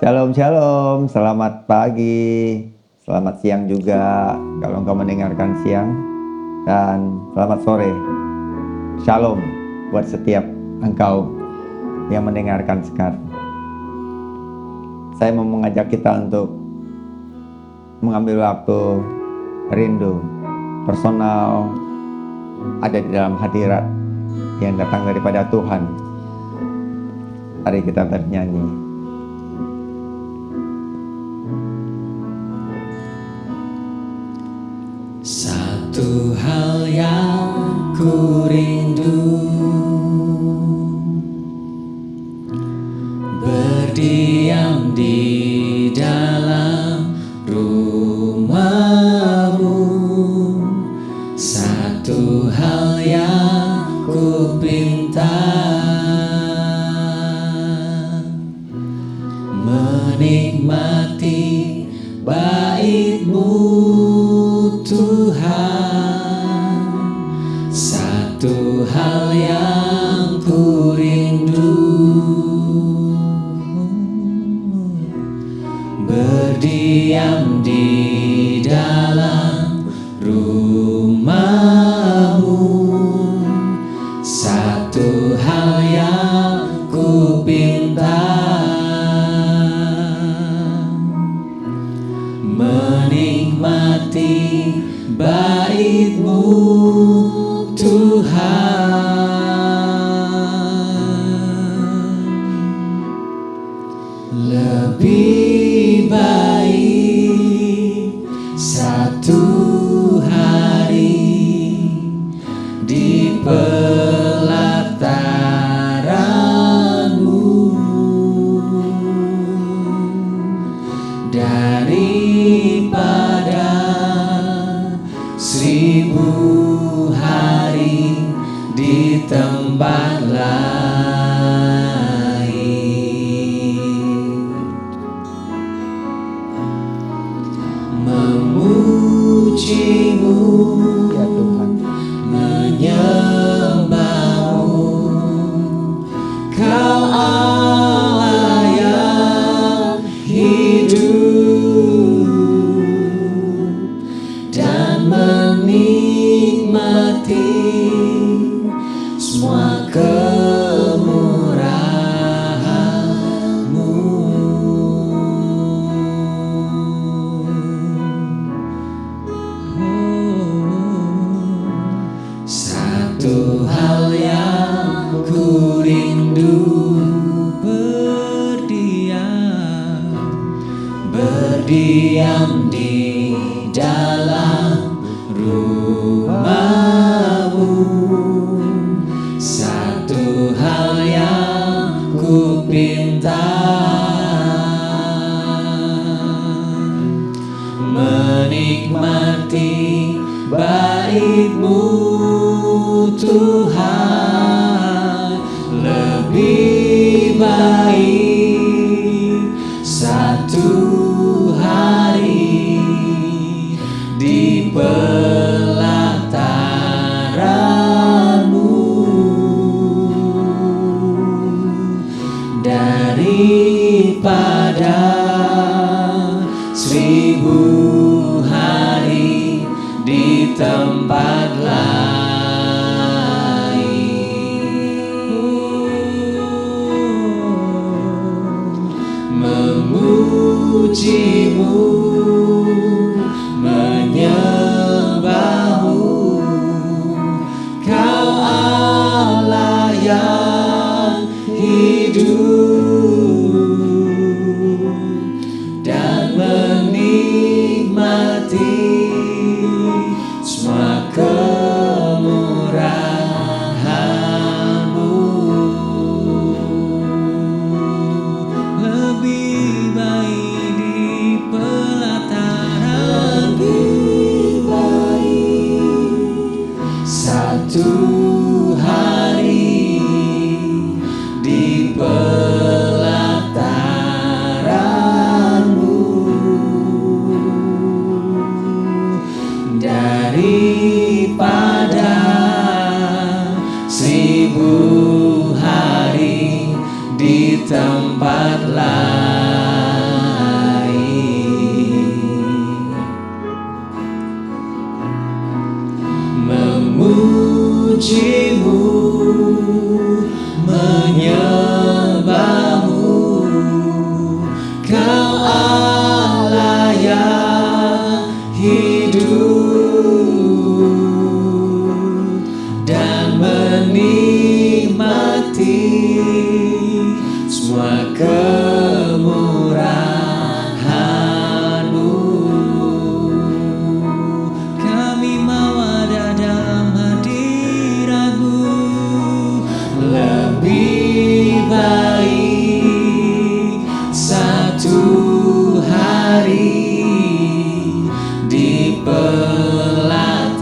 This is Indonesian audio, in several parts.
Shalom, shalom. Selamat pagi. Selamat siang juga kalau engkau mendengarkan siang. Dan selamat sore. Shalom buat setiap engkau yang mendengarkan sekarang. Saya mau mengajak kita untuk mengambil waktu rindu personal ada di dalam hadirat yang datang daripada Tuhan. Mari kita bernyanyi. Satu hal yang ku rindu, berdiam di dalam rumah-Mu. Satu hal yang ku pinta, menikmati bait-Mu Tuhan. Satu hal yang ku rindu, berdiam di dalam rumah-Mu. Satu hal yang ku pinta, menikmati bait-Mu Tuhan. Lebih baik satu hari di pelataran-Mu daripada 1000 hari di tempat lain. Memuji-Mu, Ya Tuhan, menyembah-Mu, Kau Allah yang hidup, dan menikmati semua kemurahan-Mu. Satu hal yang ku rindu, berdiam di dalam rumah-Mu. Satu hal yang ku pinta, menikmati bait-Mu Tuhan. Lebih baik satu hari di pelataran-Mu daripada 1000 hari di tempat lain. Memuji-Mu, menyembah-Mu, Kau Allah yang hidup, dan menikmati semua kemurahan-Mu. Lebih baik di pelataran, lebih baik satu hari di pelataran-Mu daripada 1000 hari di tempat lain. menyembahmu, Kau Allah yang hidup, dan menikmati semua kemurahan-Mu. Kami mau ada dalam hadirat-Mu, lebih baik satu hari di pelataran-Mu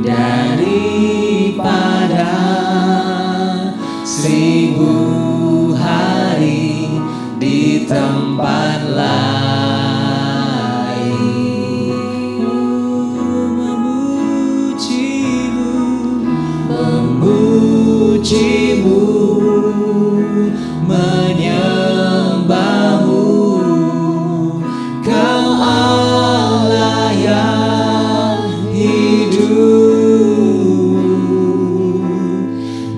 daripada 1000 hari di tempat lain. Memujimu, menyembahmu, Kau Allah yang hidup,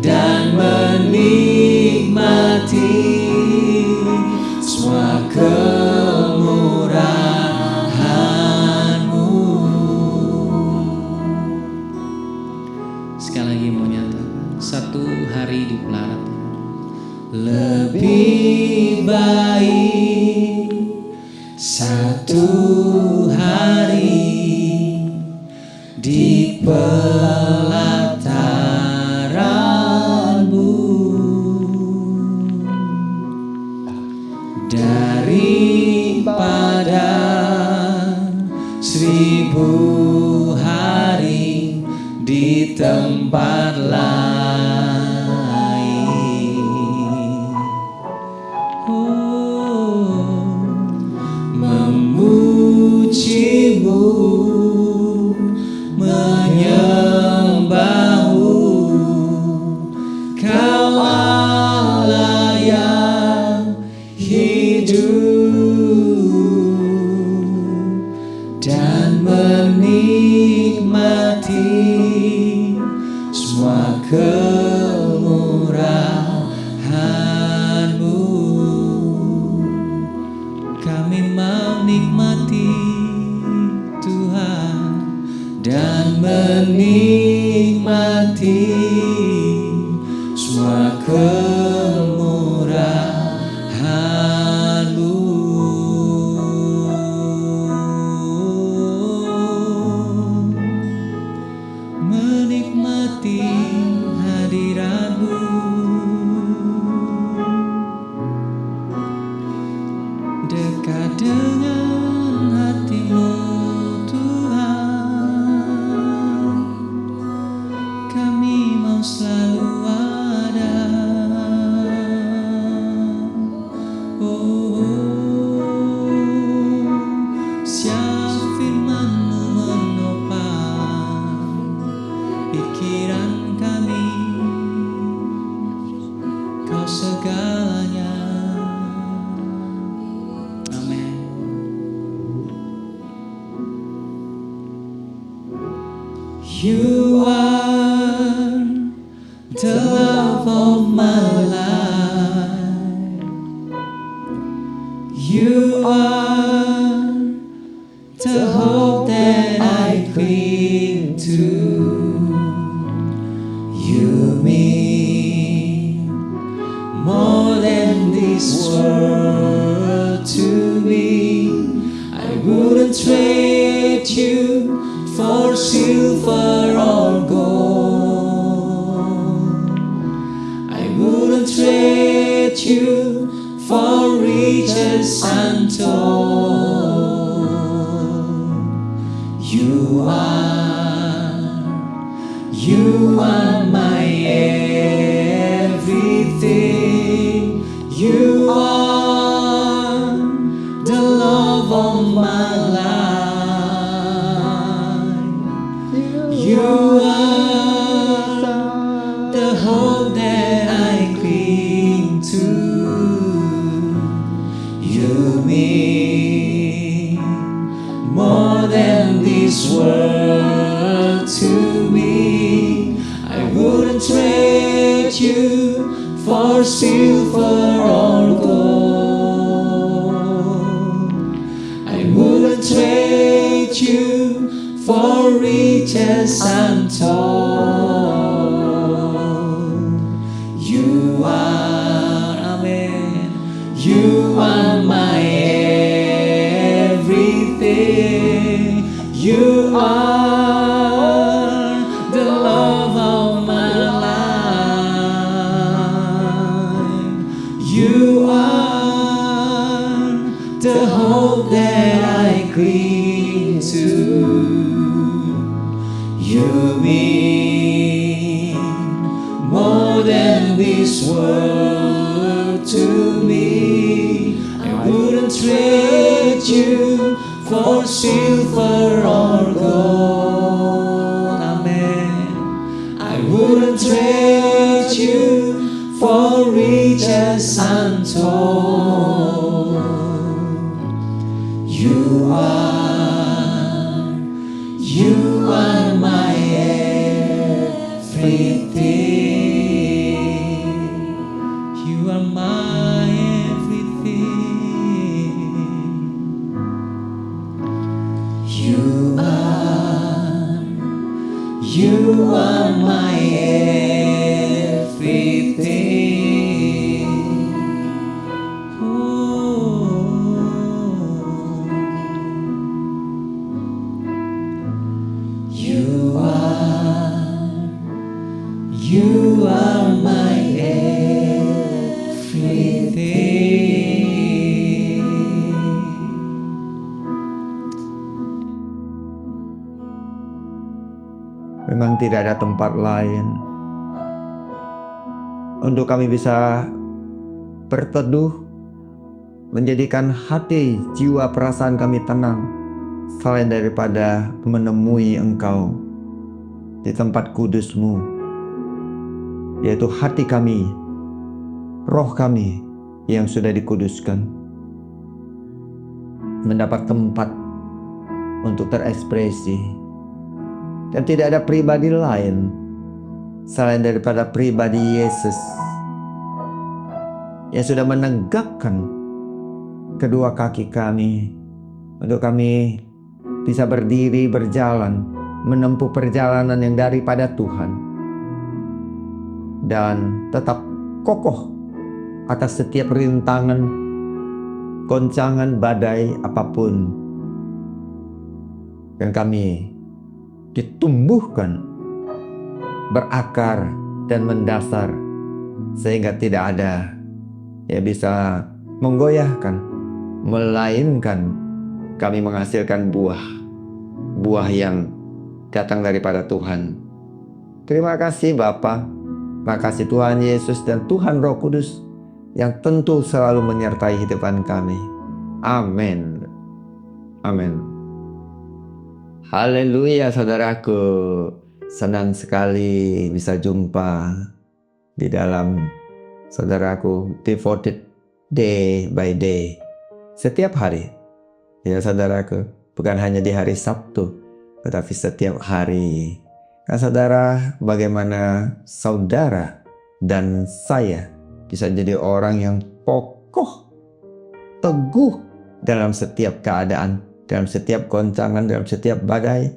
dan menikmati semua kemurahan-Mu. Sekali lagi mau nyata, satu hari di pelataran, lebih baik satu hari di pelataran-Mu daripada 1000 hari di tempat lain. Memujimu, menyembahmu, Kau Allah yang hidup, dan menikmati semua kemurahan-Mu. Kami mau nikmati Tuhan, dan menikmati semua kemurahan-Mu. Menikmati hadirat-Mu, dekat dengan hati-Mu Tuhan. Kami mau selalu ada. Siap firman-Mu menopang pikiran kami, Kau segalanya. Amin. You are the love of my life. You are the hope that I cling to. You mean more than this world to me. I wouldn't trade you for silver or gold. I wouldn't trade you for riches untold. You are my everything. You are the love of my life. You are the hope that I cling to. You mean this world to me. I wouldn't trade you for silver or gold. I wouldn't trade you for riches untold. You are, amen. You are my everything. You are the love of my life. You are the hope that I cling to. You mean more than this world to me. I wouldn't trade you for silver or gold. Amen. I wouldn't trade you for riches untold. You are my everything. You are my everything. You are my everything. Oh, you are my everything. Memang tidak ada tempat lain untuk kami bisa berteduh, menjadikan hati, jiwa, perasaan kami tenang, selain daripada menemui Engkau di tempat kudus-Mu, yaitu hati kami, roh kami yang sudah dikuduskan, mendapat tempat untuk terekspresi. Dan tidak ada pribadi lain selain daripada pribadi Yesus yang sudah menegakkan kedua kaki kami untuk kami bisa berdiri, berjalan, menempuh perjalanan yang daripada Tuhan, dan tetap kokoh atas setiap rintangan, goncangan, badai apapun. Dan kami ditumbuhkan, berakar dan mendasar, sehingga tidak ada yang bisa menggoyahkan, melainkan kami menghasilkan buah yang datang daripada Tuhan. Terima kasih Bapa, terima kasih Tuhan Yesus dan Tuhan Roh Kudus yang tentu selalu menyertai hidupan kami. Amin. Amin. Haleluya saudaraku, senang sekali bisa jumpa di dalam saudaraku devoted day by day, setiap hari. Ya saudaraku, bukan hanya di hari Sabtu, tetapi setiap hari. Nah saudara, bagaimana saudara dan saya bisa jadi orang yang kokoh, teguh dalam setiap keadaan, dalam setiap goncangan, dalam setiap badai,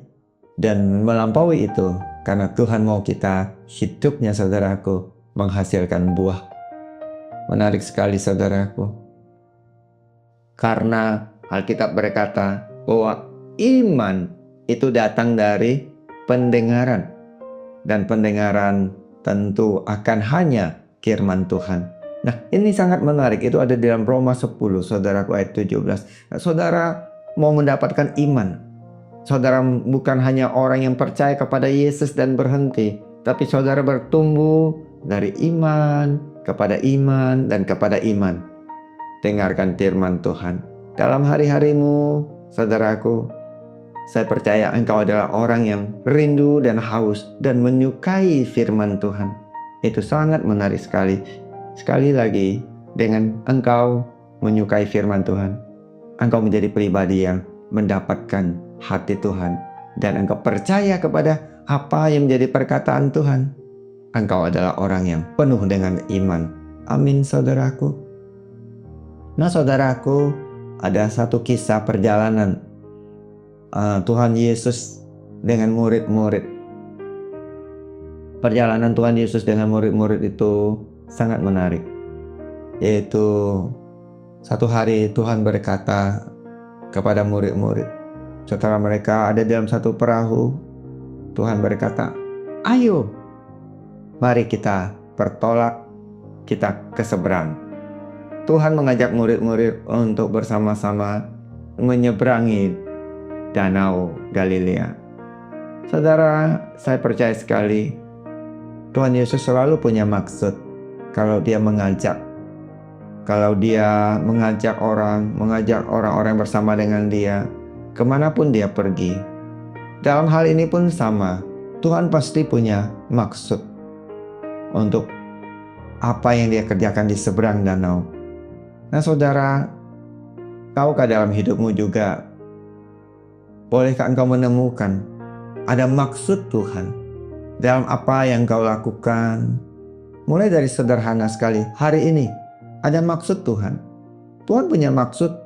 dan melampaui itu karena Tuhan mau kita hidupnya saudaraku menghasilkan buah. Menarik sekali saudaraku, karena Alkitab berkata bahwa iman itu datang dari pendengaran, dan pendengaran tentu akan hanya firman Tuhan. Nah ini sangat menarik, itu ada di dalam Roma 10 saudaraku ayat 17. Nah, saudara mau mendapatkan iman, saudara bukan hanya orang yang percaya kepada Yesus dan berhenti, tapi saudara bertumbuh dari iman kepada iman dan kepada iman. Dengarkan firman Tuhan dalam hari-harimu saudaraku. Saya percaya engkau adalah orang yang rindu dan haus dan menyukai firman Tuhan. Itu sangat menarik sekali. Sekali lagi, dengan engkau menyukai firman Tuhan, engkau menjadi pribadi yang mendapatkan hati Tuhan dan engkau percaya kepada apa yang menjadi perkataan Tuhan, engkau adalah orang yang penuh dengan iman. Amin, saudaraku. Nah, saudaraku, ada satu kisah perjalanan Tuhan Yesus dengan murid-murid. Perjalanan Tuhan Yesus dengan murid-murid itu sangat menarik. Yaitu satu hari Tuhan berkata kepada murid-murid, setelah mereka ada dalam satu perahu, Tuhan berkata, "Ayo, mari kita bertolak, kita ke seberang." Tuhan mengajak murid-murid untuk bersama-sama menyeberangi Danau Galilea. Saudara, saya percaya sekali Tuhan Yesus selalu punya maksud kalau dia mengajak orang-orang bersama dengan dia, kemanapun dia pergi. Dalam hal ini pun sama, Tuhan pasti punya maksud untuk apa yang dia kerjakan di seberang danau. Nah, saudara, tahukah dalam hidupmu juga, bolehkah engkau menemukan ada maksud Tuhan dalam apa yang kau lakukan? Mulai dari sederhana sekali, hari ini ada maksud Tuhan. Tuhan punya maksud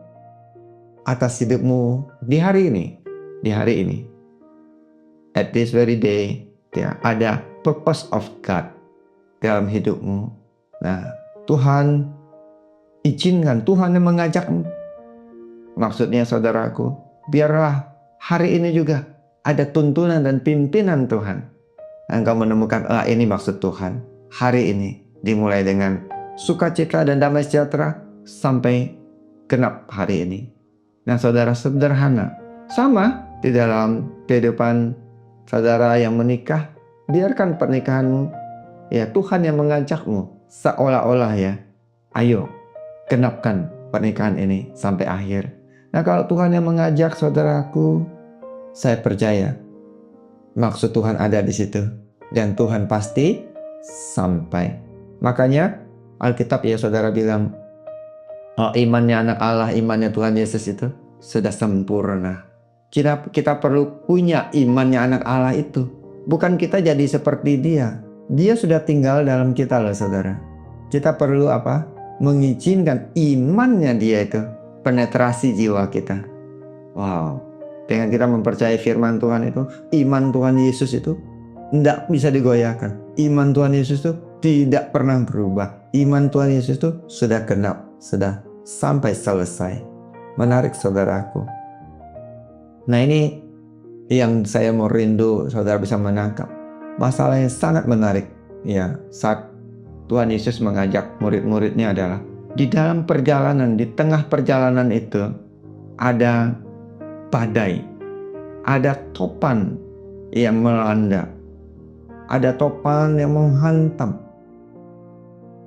atas hidupmu di hari ini. At this very day, ya, ada purpose of God dalam hidupmu. Nah, Tuhan izinkan, Tuhan yang mengajakmu. Maksudnya, saudaraku, biarlah hari ini juga ada tuntunan dan pimpinan Tuhan. Engkau menemukan, ini maksud Tuhan. Hari ini dimulai dengan sukacita dan damai sejahtera sampai genap hari ini. Nah, saudara, sederhana. Sama di dalam kehidupan saudara yang menikah. Biarkan pernikahanmu, ya, Tuhan yang mengajakmu. Seolah-olah, ya, ayo genapkan pernikahan ini sampai akhir. Nah, kalau Tuhan yang mengajak, saudaraku, saya percaya maksud Tuhan ada di situ. Dan Tuhan pasti sampai. Makanya Alkitab, ya, saudara, bilang, imannya anak Allah, imannya Tuhan Yesus itu sudah sempurna. Kita perlu punya imannya anak Allah itu. Bukan kita jadi seperti dia. Dia sudah tinggal dalam kita loh, saudara. Kita perlu apa? Mengizinkan imannya dia itu penetrasi jiwa kita. Wow. Dengan kita mempercayai firman Tuhan itu, iman Tuhan Yesus itu tidak bisa digoyahkan. Iman Tuhan Yesus itu tidak pernah berubah. Iman Tuhan Yesus itu sudah genap, sudah sampai selesai. Menarik, saudaraku. Nah, ini yang saya mau rindu saudara bisa menangkap. Masalah yang sangat menarik, ya, saat Tuhan Yesus mengajak murid-muridnya adalah di dalam perjalanan, di tengah perjalanan itu ada badai, ada topan yang melanda, ada topan yang menghantam.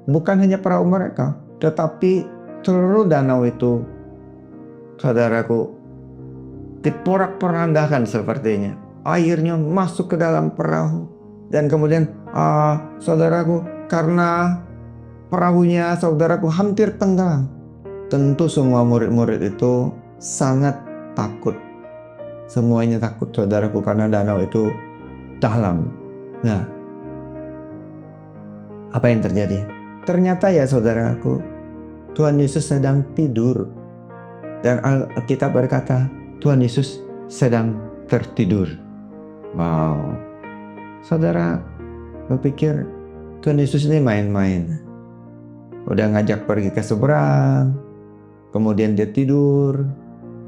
Bukan hanya perahu mereka, tetapi seluruh danau itu, saudaraku, diporak-porandakan sepertinya. Airnya masuk ke dalam perahu. Dan kemudian, saudaraku, karena perahunya, saudaraku, hampir tenggelam. Tentu semua murid-murid itu sangat takut. Semuanya takut, saudaraku, karena danau itu dalam. Nah, apa yang terjadi? Ternyata, ya, saudaraku, Tuhan Yesus sedang tidur. Dan Alkitab berkata, Tuhan Yesus sedang tertidur. Wow. Saudara berpikir, Tuhan Yesus ini main-main. Udah ngajak pergi ke seberang, kemudian dia tidur.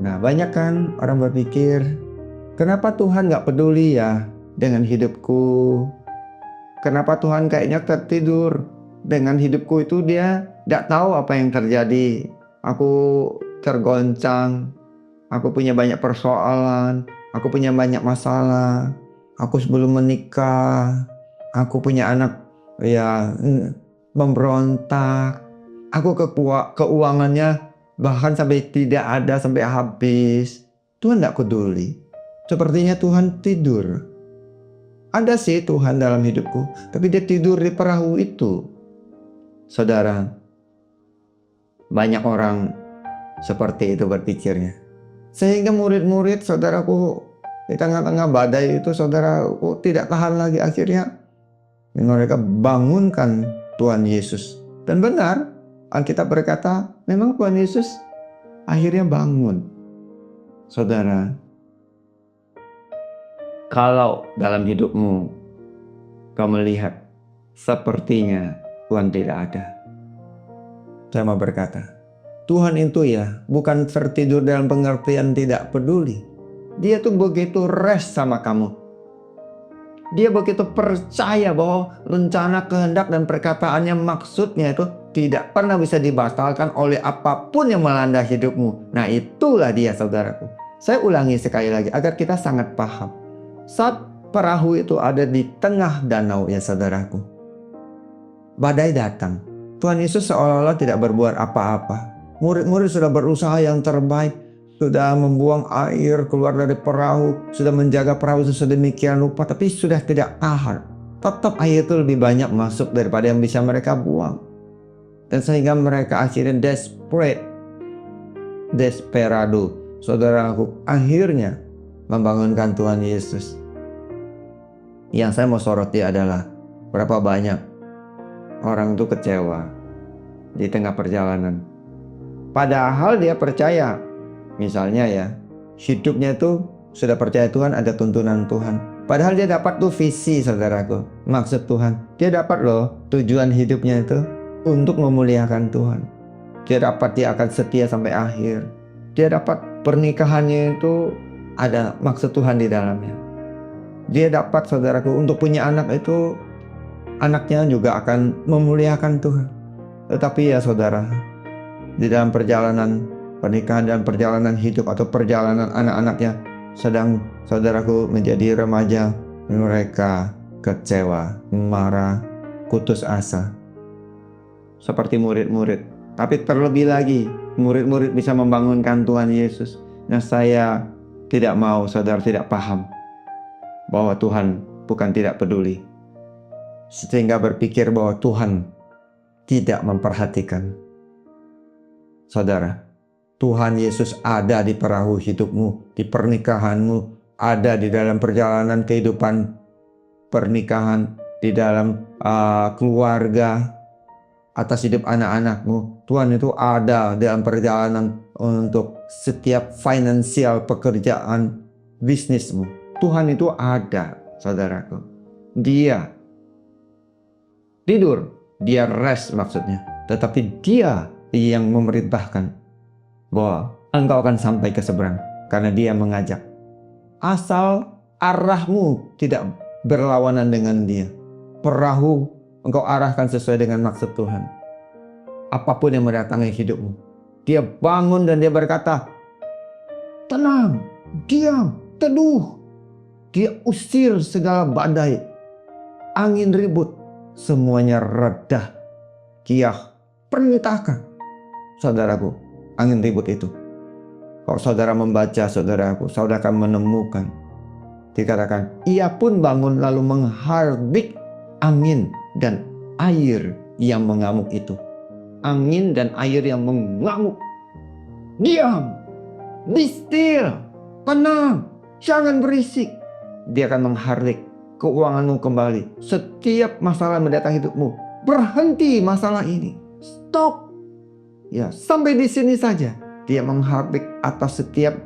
Nah, banyak kan orang berpikir, kenapa Tuhan gak peduli ya dengan hidupku? Kenapa Tuhan kayaknya tertidur dengan hidupku itu? Dia gak tahu apa yang terjadi. Aku tergoncang, aku punya banyak persoalan, aku punya banyak masalah. Aku sebelum menikah, aku punya anak, ya, memberontak. Aku keuangannya bahkan sampai tidak ada, sampai habis. Tuhan tidak peduli. Sepertinya Tuhan tidur. Ada sih Tuhan dalam hidupku, tapi dia tidur di perahu itu. Saudara, banyak orang seperti itu berpikirnya. Sehingga murid-murid saudaraku di tengah-tengah badai itu saudaraku tidak tahan lagi, akhirnya mereka bangunkan Tuhan Yesus. Dan benar, Alkitab berkata memang Tuhan Yesus akhirnya bangun. Saudara, kalau dalam hidupmu kau melihat sepertinya Tuhan tidak ada, saya mau berkata, Tuhan itu ya bukan tertidur dalam pengertian tidak peduli. Dia tuh begitu rest sama kamu. Dia begitu percaya bahwa rencana, kehendak, dan perkataannya, maksudnya itu tidak pernah bisa dibatalkan oleh apapun yang melanda hidupmu. Nah, itulah dia saudaraku. Saya ulangi sekali lagi agar kita sangat paham. Saat perahu itu ada di tengah danau ya saudaraku, badai datang. Tuhan Yesus seolah-olah tidak berbuat apa-apa. Murid-murid sudah berusaha yang terbaik, sudah membuang air keluar dari perahu, sudah menjaga perahu sedemikian rupa, tapi sudah tidak tahan. Tetap air itu lebih banyak masuk daripada yang bisa mereka buang. Dan sehingga mereka akhirnya desperado, saudaraku, akhirnya membangunkan Tuhan Yesus. Yang saya mau soroti adalah berapa banyak orang itu kecewa di tengah perjalanan. Padahal dia percaya, misalnya ya, hidupnya itu sudah percaya Tuhan, ada tuntunan Tuhan. Padahal dia dapat tuh visi saudaraku, maksud Tuhan. Dia dapat loh tujuan hidupnya itu untuk memuliakan Tuhan. Dia dapat dia akan setia sampai akhir. Dia dapat pernikahannya itu ada maksud Tuhan di dalamnya. Dia dapat saudaraku untuk punya anak itu, anaknya juga akan memuliakan Tuhan. Tetapi ya saudara, di dalam perjalanan pernikahan dan perjalanan hidup atau perjalanan anak-anaknya sedang saudaraku menjadi remaja, mereka kecewa, marah, putus asa. Seperti murid-murid. Tapi terlebih lagi, murid-murid bisa membangunkan Tuhan Yesus. Nah, saya tidak mau saudara tidak paham bahwa Tuhan bukan tidak peduli, sehingga berpikir bahwa Tuhan tidak memperhatikan. Saudara, Tuhan Yesus ada di perahu hidupmu, di pernikahanmu, ada di dalam perjalanan kehidupan pernikahan, di dalam keluarga, atas hidup anak-anakmu. Tuhan itu ada dalam perjalanan untuk setiap finansial pekerjaan bisnismu. Tuhan itu ada, saudaraku. Dia tidur, dia rest maksudnya. Tetapi dia yang memerintahkan bahwa engkau akan sampai ke seberang, karena dia mengajak. Asal arahmu tidak berlawanan dengan dia, perahu engkau arahkan sesuai dengan maksud Tuhan. Apapun yang mendatangi hidupmu, dia bangun dan dia berkata, tenang, diam, teduh. Dia usir segala badai, angin ribut, semuanya reda. Dia perintahkan. Saudaraku, angin ribut itu, kalau saudara membaca saudaraku, saudara akan menemukan dikatakan ia pun bangun lalu menghardik angin dan air yang mengamuk itu. Angin dan air yang mengamuk, diam, be still, tenang, jangan berisik. Dia akan menghardik keuanganmu kembali. Setiap masalah mendatangi hidupmu, berhenti masalah ini, stop. Ya, sampai di sini saja. Dia menghardik atas setiap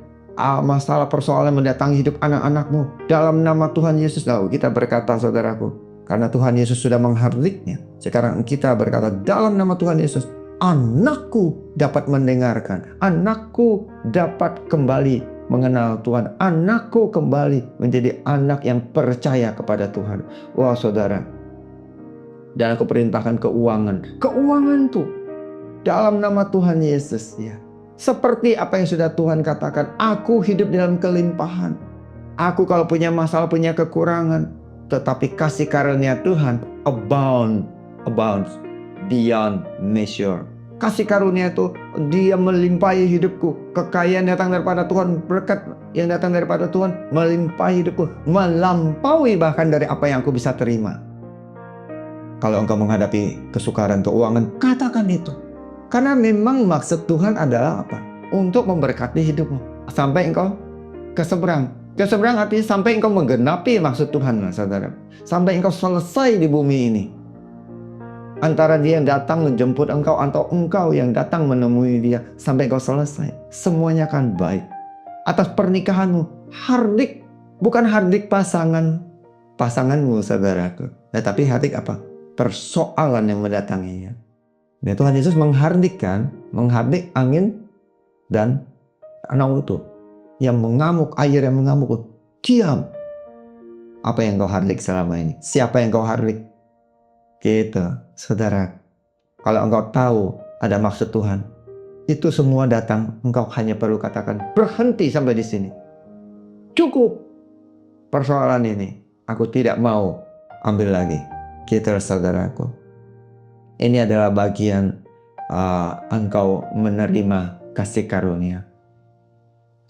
masalah persoalan mendatangi hidup anak-anakmu. Dalam nama Tuhan Yesus, lalu kita berkata saudaraku, karena Tuhan Yesus sudah menghardiknya, sekarang kita berkata dalam nama Tuhan Yesus, anakku dapat mendengarkan, anakku dapat kembali mengenal Tuhan, anakku kembali menjadi anak yang percaya kepada Tuhan. Wah saudara, dan aku perintahkan keuangan tuh dalam nama Tuhan Yesus ya. Seperti apa yang sudah Tuhan katakan, aku hidup dalam kelimpahan. Aku kalau punya masalah, punya kekurangan, tetapi kasih karunia Tuhan abounds beyond measure. Kasih karunia itu dia melimpahi hidupku. Kekayaan datang daripada Tuhan, berkat yang datang daripada Tuhan melimpahi hidupku, melampaui bahkan dari apa yang aku bisa terima. Kalau engkau menghadapi kesukaran keuangan, katakan itu. Karena memang maksud Tuhan adalah apa? Untuk memberkati hidupmu. sampai engkau ke seberang. Ke seberang artinya sampai engkau menggenapi maksud Tuhan, saudara. Sampai engkau selesai di bumi ini. Antara dia yang datang menjemput engkau atau engkau yang datang menemui dia, sampai engkau selesai, semuanya akan baik. Atas pernikahanmu, hardik, bukan hardik pasanganmu, saudaraku, tetapi hardik apa? Persoalan yang mendatanginya. Dan Tuhan Yesus menghardik angin dan danau itu yang mengamuk, air yang mengamuk. Diam. Apa yang kau hardik selama ini? Siapa yang kau hardik? Gitu, saudara. Kalau engkau tahu ada maksud Tuhan, itu semua datang, engkau hanya perlu katakan, berhenti sampai di sini. Cukup. Persoalan ini, aku tidak mau ambil lagi. Gitu, saudaraku. Ini adalah bagian engkau menerima kasih karunia.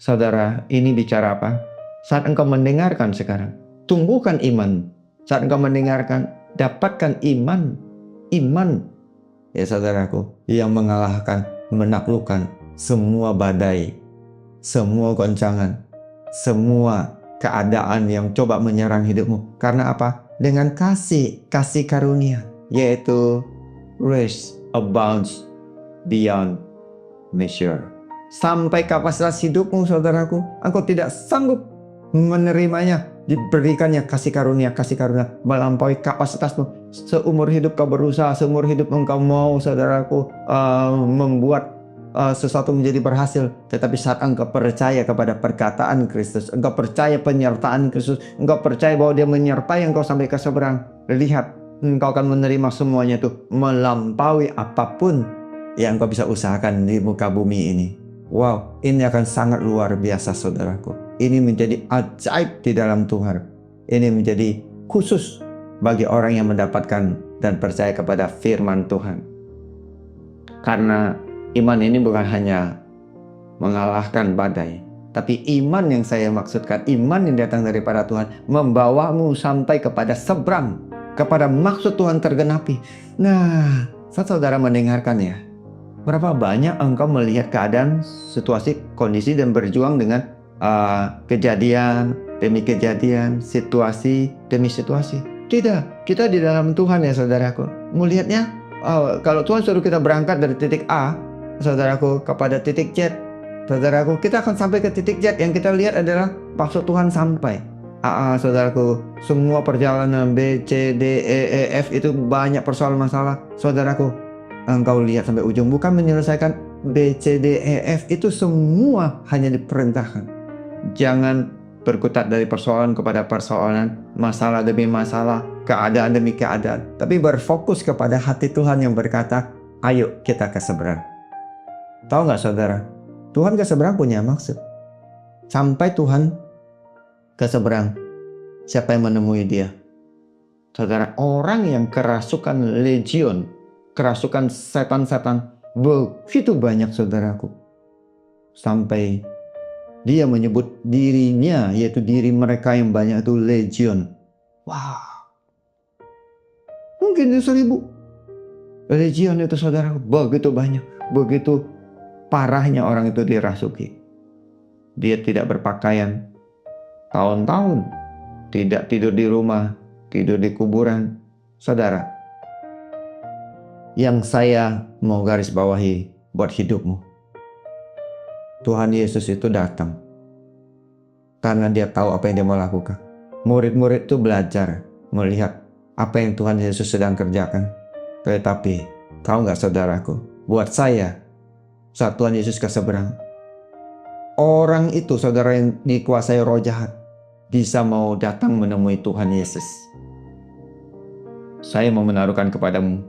Saudara, ini bicara apa? Saat engkau mendengarkan sekarang, tumbuhkan iman. Saat engkau mendengarkan, dapatkan iman ya saudaraku, yang mengalahkan, menaklukkan semua badai, semua goncangan, semua keadaan yang coba menyerang hidupmu. Karena apa? Dengan kasih karunia, yaitu grace abounds beyond measure. Sampai kapasitas hidupmu, saudaraku, engkau tidak sanggup menerimanya. Diberikannya kasih karunia melampaui kapasitasmu. Seumur hidup kau berusaha, seumur hidup engkau mau, saudaraku, membuat sesuatu menjadi berhasil. Tetapi saat engkau percaya kepada perkataan Kristus, engkau percaya penyertaan Kristus, engkau percaya bahwa dia menyertai engkau sampai ke seberang, lihat, engkau akan menerima semuanya itu melampaui apapun yang engkau bisa usahakan di muka bumi ini. Wow, ini akan sangat luar biasa, saudaraku. Ini menjadi ajaib di dalam Tuhan. Ini menjadi khusus bagi orang yang mendapatkan dan percaya kepada firman Tuhan. Karena iman ini bukan hanya mengalahkan badai, tapi iman yang saya maksudkan, iman yang datang daripada Tuhan, membawamu sampai kepada seberang, kepada maksud Tuhan tergenapi. Nah, saat saudara mendengarkan ya, berapa banyak engkau melihat keadaan, situasi, kondisi, dan berjuang dengan kejadian demi kejadian, situasi demi situasi. Tidak, kita di dalam Tuhan ya saudaraku. Melihatnya, kalau Tuhan suruh kita berangkat dari titik A, saudaraku, kepada titik Z, saudaraku, kita akan sampai ke titik Z. Yang kita lihat adalah maksud Tuhan sampai. Saudaraku, semua perjalanan B, C, D, E, F itu banyak persoalan masalah. Saudaraku, engkau lihat sampai ujung, bukan menyelesaikan B, C, D, E, F, itu semua hanya diperintahkan. Jangan berkutat dari persoalan kepada persoalan, masalah demi masalah, keadaan demi keadaan, tapi berfokus kepada hati Tuhan yang berkata, ayo kita ke seberang. Tahu nggak saudara, Tuhan ke seberang punya maksud. Sampai Tuhan ke seberang, siapa yang menemui dia? Saudara, orang yang kerasukan legion, kerasukan setan-setan begitu banyak, saudaraku, sampai dia menyebut dirinya, yaitu diri mereka yang banyak itu legion. Wah, mungkin 1,000 legion itu, saudara, begitu banyak, begitu parahnya orang itu dirasuki. Dia tidak berpakaian tahun-tahun, tidak tidur di rumah, tidur di kuburan. Saudara, yang saya mau garis bawahi buat hidupmu, Tuhan Yesus itu datang karena dia tahu apa yang dia mau lakukan. Murid-murid itu belajar melihat apa yang Tuhan Yesus sedang kerjakan. Tetapi tahu nggak saudaraku, buat saya, saat Tuhan Yesus ke seberang, orang itu, saudara, yang dikuasai roh jahat, bisa mau datang menemui Tuhan Yesus. Saya mau menaruhkan kepadamu,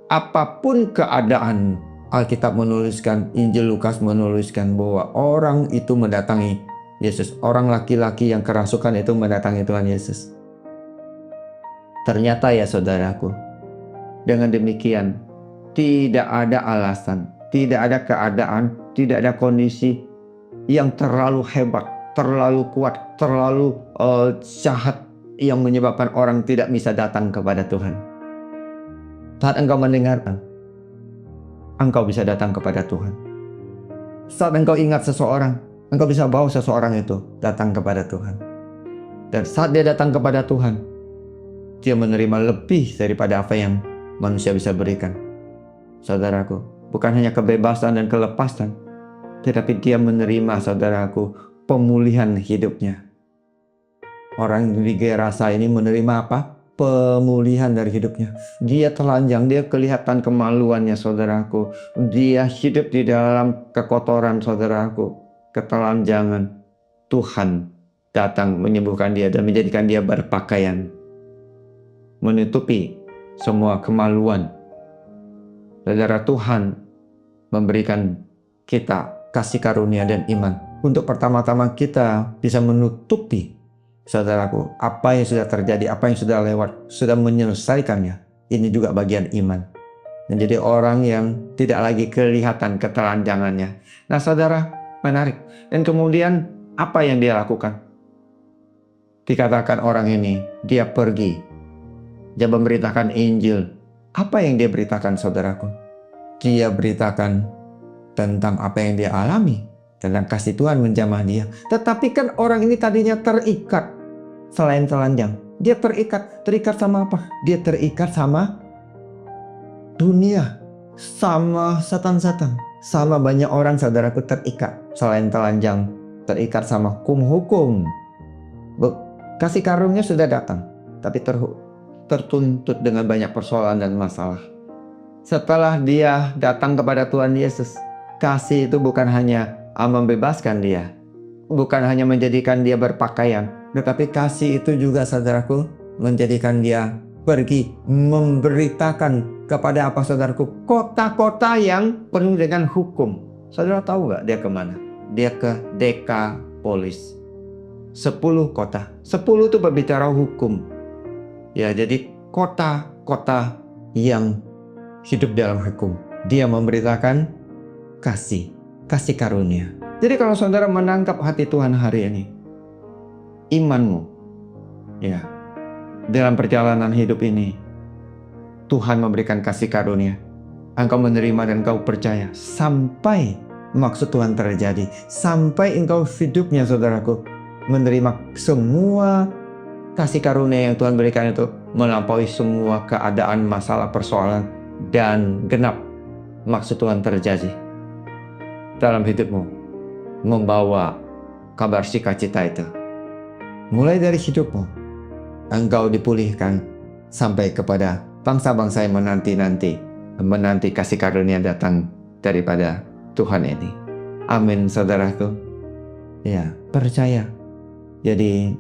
apapun keadaan, Alkitab menuliskan, Injil Lukas menuliskan bahwa orang itu mendatangi Yesus. Orang laki-laki yang kerasukan itu mendatangi Tuhan Yesus. Ternyata ya saudaraku, dengan demikian tidak ada alasan, tidak ada keadaan, tidak ada kondisi yang terlalu hebat, terlalu kuat, terlalu jahat yang menyebabkan orang tidak bisa datang kepada Tuhan. Saat engkau mendengarkan, engkau bisa datang kepada Tuhan. Saat engkau ingat seseorang, engkau bisa bawa seseorang itu datang kepada Tuhan. Dan saat dia datang kepada Tuhan, dia menerima lebih daripada apa yang manusia bisa berikan. Saudaraku, bukan hanya kebebasan dan kelepasan, tetapi dia menerima, saudaraku, pemulihan hidupnya. Orang di Gerasa ini menerima apa? Pemulihan dari hidupnya. Dia telanjang, dia kelihatan kemaluannya, saudaraku. Dia hidup di dalam kekotoran, saudaraku, ketelanjangan. Tuhan datang menyembuhkan dia dan menjadikan dia berpakaian, menutupi semua kemaluan. Saudara, Tuhan memberikan kita kasih karunia dan iman untuk pertama-tama kita bisa menutupi, saudaraku, apa yang sudah terjadi, apa yang sudah lewat, sudah menyelesaikannya. Ini juga bagian iman. Menjadi orang yang tidak lagi kelihatan ketelanjangannya. Nah, saudara, menarik. Dan kemudian apa yang dia lakukan? Dikatakan orang ini, dia pergi. Dia memberitakan Injil. Apa yang dia beritakan, saudaraku? Dia beritakan tentang apa yang dia alami, tentang kasih Tuhan menjamah dia. Tetapi kan orang ini tadinya terikat. Selain telanjang, dia terikat sama apa? Dia terikat sama dunia, sama satan-satan, sama banyak orang, saudaraku, terikat. Selain telanjang, terikat sama hukum. Kasih karunia sudah datang, tapi tertuntut dengan banyak persoalan dan masalah. Setelah dia datang kepada Tuhan Yesus, kasih itu bukan hanya membebaskan dia, bukan hanya menjadikan dia berpakaian, tetapi kasih itu juga, saudaraku, menjadikan dia pergi memberitakan kepada apa, saudaraku? Kota-kota yang penuh dengan hukum. Saudara tahu gak dia kemana? Dia ke Dekapolis. 10 kota. 10 itu berbicara hukum. Ya, jadi kota-kota yang hidup dalam hukum. Dia memberitakan kasih karunia. Jadi kalau saudara menangkap hati Tuhan hari ini, imanmu, ya, dalam perjalanan hidup ini, Tuhan memberikan kasih karunia. Engkau menerima dan engkau percaya sampai maksud Tuhan terjadi, sampai engkau hidupnya, saudaraku, menerima semua kasih karunia yang Tuhan berikan itu melampaui semua keadaan, masalah, persoalan, dan genap maksud Tuhan terjadi dalam hidupmu, membawa kabar sukacita itu. Mulai dari hidupmu, engkau dipulihkan sampai kepada bangsa-bangsa yang menanti kasih karunia datang daripada Tuhan ini. Amin, saudaraku. Ya, percaya. Jadi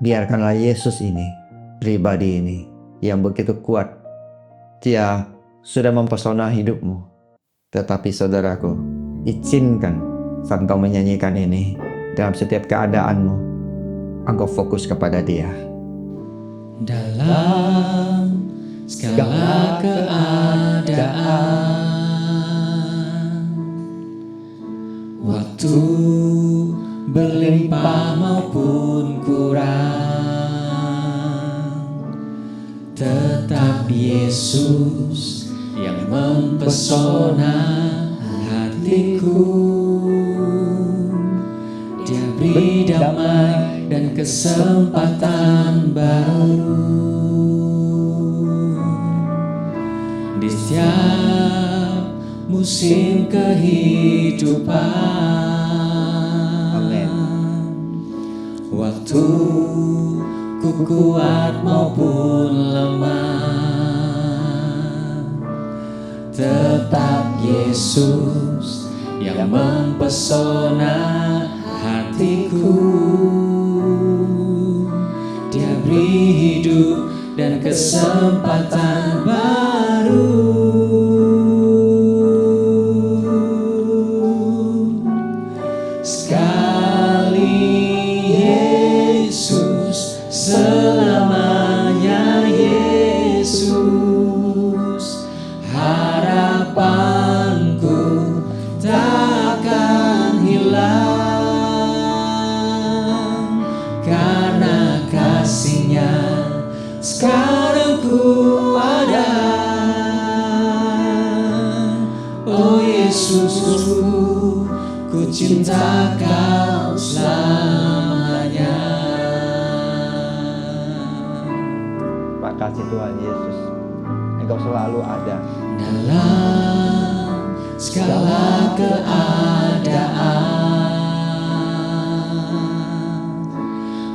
biarkanlah Yesus ini, pribadi ini yang begitu kuat, dia sudah mempesona hidupmu. Tetapi saudaraku, izinkan saat engkau menyanyikan ini, dalam setiap keadaanmu, engkau fokus kepada dia. Dalam segala keadaan, waktu berlimpah maupun kurang, tetap Yesus yang mempesona hatiku. Dia beri damai dan kesempatan baru di setiap musim kehidupan. Waktu ku kuat maupun lemah, tetap Yesus yang mempesona hatiku. Dia beri hidup dan kesempatan baru. Selamanya Yesus, harapanku takkan hilang, karena kasih-Nya sekarang ku ada. Oh Yesus, ku cinta Kau selamanya. Terima kasih Tuhan Yesus, Engkau selalu ada Dalam segala keadaan,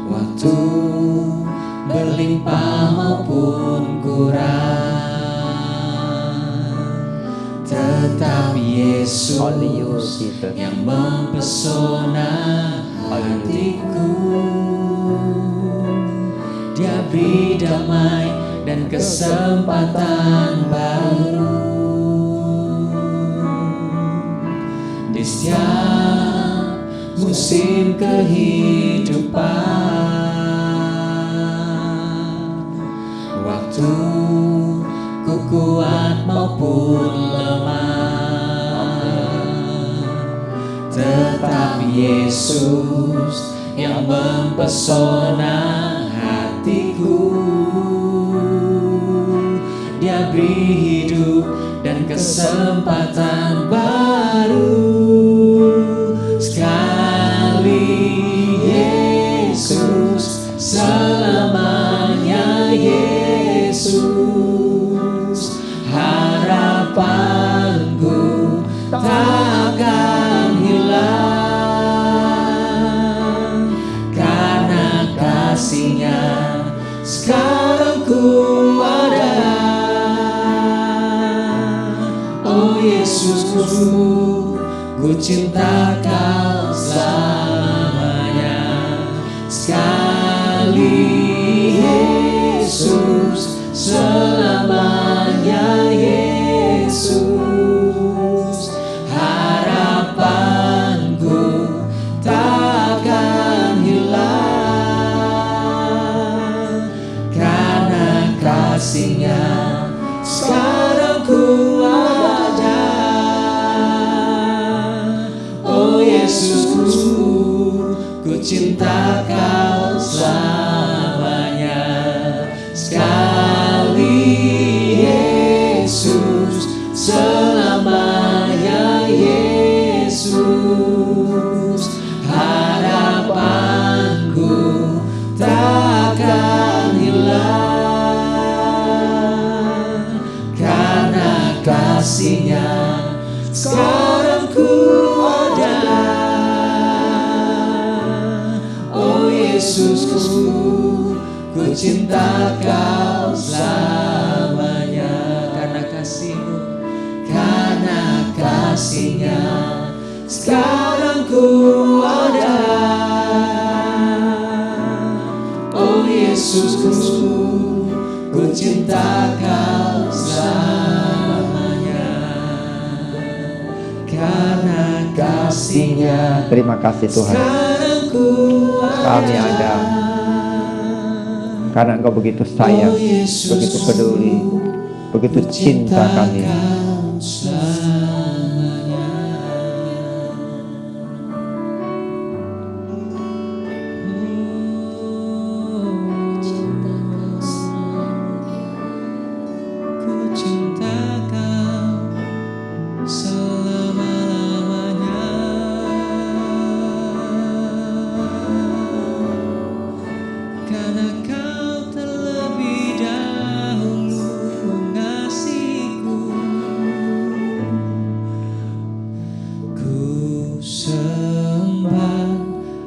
waktu berlimpah maupun kurang, tetap Yesus Only you, Jesus. yang mempesona hatiku. Dia beri damai dan kesempatan baru di setiap musim kehidupan. Waktu ku kuat maupun lemah, tetap Yesus yang mempesona hatiku. Dia beri hidup dan kesempatan baru. Sekali Yesus, selamanya Yesus. Harapanku takkan hilang, karena kasih-Nya sekarang ku ada. Oh Yesusku, ku cinta Kau selamanya. Sekali Yesus, selamanya Yesus. Harapanku takkan hilang, karena kasih-Nya sekarang ku ada. Oh Yesusku, ku cinta Kau selamanya. Sekali Yesus, selamanya Yesus. Harapanku takkan hilang, karena kasih-Nya sekarang ku ada. Oh Yesusku, ku cinta Kau selamanya. Karena kasih-Mu, karena kasih-Nya sekarang ku ada. Oh Yesusku, ku cinta Kau selamanya. Karena kasih-Nya Terima kasih Tuhan, sekarang ku kami ada karena Engkau begitu sayang, Oh Yesus, begitu peduli, begitu cinta kami. Kau selamanya. Ku cinta Kau selama-lamanya, karena Kau terlebih dahulu mengasihiku. Ku sembah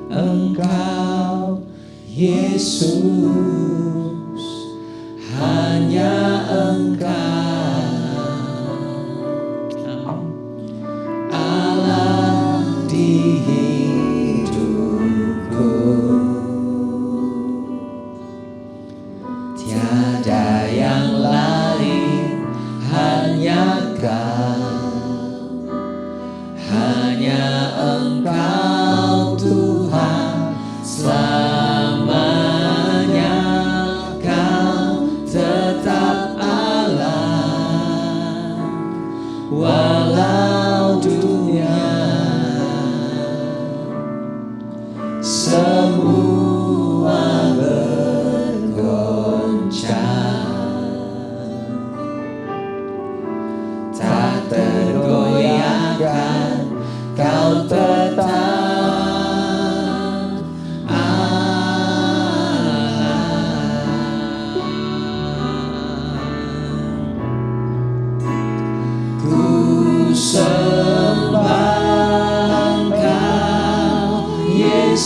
Engkau Yesus, hanya Engkau Allah di hidupku. Tiada yang lain, hanya Kau, hanya Engkau Tuhan selamanya. Kau tetap Allah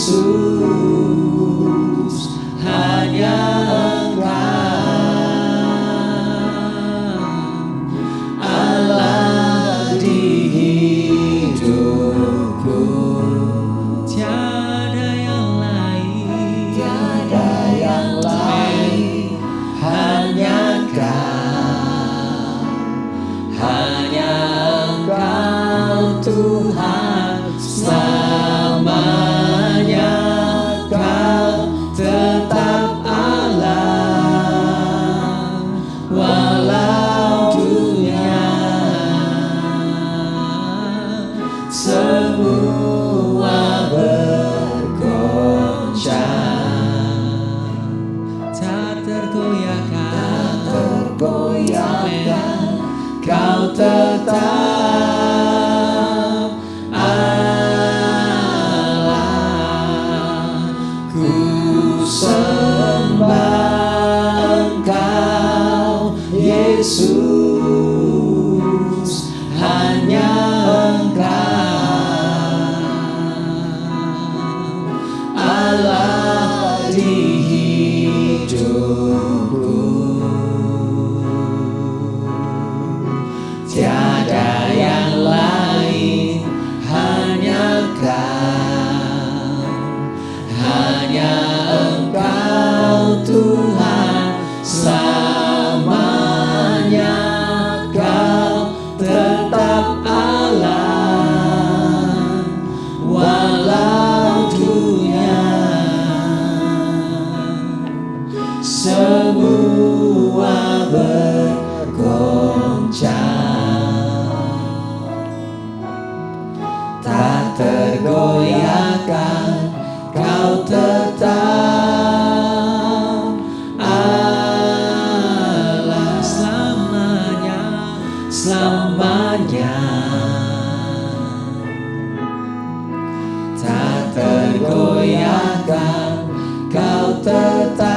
Yesus, hanya Engkau Allah di hidupku. Tiada yang lain, tiada yang lain, hanya Engkau, hanya Engkau Tuhan selamanya. Kau tetap Allah walau dunia semua bergoncang, tak tergoyahkan, kau tetap Allah. Ku sembah Engkau Yesus, hanya Engkau Allah di hidupku. Tiada yang lain, hanya Engkau, hanya Engkau Tuhan selamanya. Kau tetap Allah walau dunia semua bergoncang, tak tergoyahkan, kau tetap Allah selamanya, selamanya. Tak tergoyahkan, kau tetap